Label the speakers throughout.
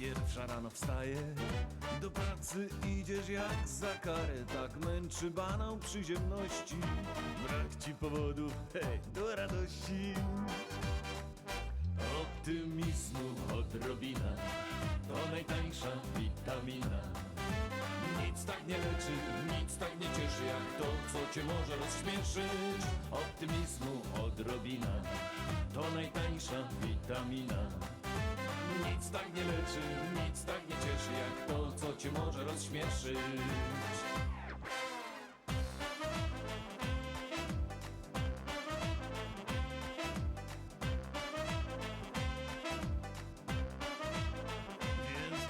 Speaker 1: pierwsza rano wstaje, do pracy idziesz jak za karę. Tak męczy banał przyziemności, brak ci powodów, hej, do radości. Optymizmu odrobina, to najtańsza witamina. Nic tak nie leczy, nic tak nie cieszy jak to, co cię może rozśmieszyć. Optymizmu odrobina, to najtańsza witamina. Nic tak nie leczy, nic tak nie cieszy jak to, co cię może rozśmieszyć.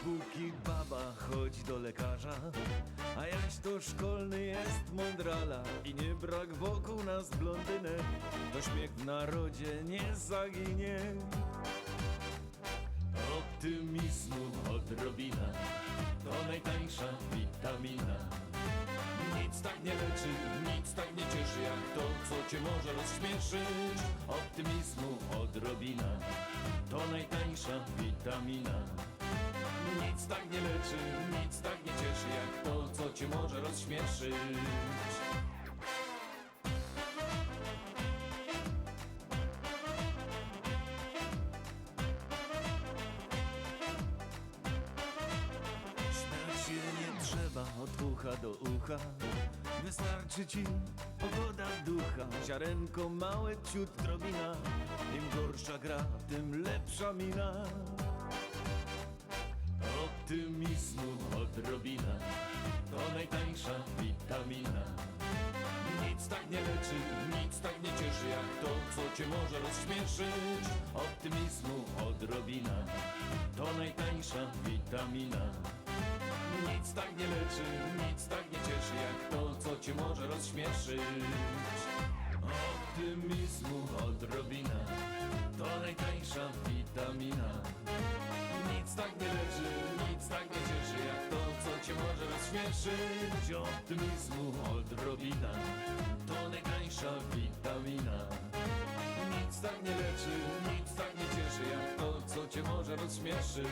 Speaker 1: Póki baba chodzi do lekarza, a jaś to szkolny jest mądrala. I nie brak wokół nas blondynek, to śmiech w narodzie nie zaginie. Optymizmu odrobina, to najtańsza witamina. Nic tak nie leczy, nic tak nie cieszy jak to, co cię może rozśmieszyć. Optymizmu odrobina, to najtańsza witamina. Nic tak nie leczy, nic tak nie cieszy jak to, co cię może rozśmieszyć. Śmiać się nie trzeba od ucha do ucha, wystarczy ci pogoda ducha. Ziarenko małe, ciut drobina, im gorsza gra, tym lepsza mina. Optymizmu odrobina, to najtańsza witamina. Nic tak nie leczy, nic tak nie cieszy jak to, co cię może rozśmieszyć. Optymizmu odrobina, to najtańsza witamina. Nic tak nie leczy, nic tak nie cieszy jak to, co cię może rozśmieszyć. Optymizmu odrobina, to najtańsza witamina. Nic tak nie leczy, nic tak nie cieszy jak to, co cię może rozśmieszyć. Optymizmu odrobina, to najtańsza witamina. Nic tak nie leczy, nic tak nie cieszy jak to, co cię może rozśmieszyć.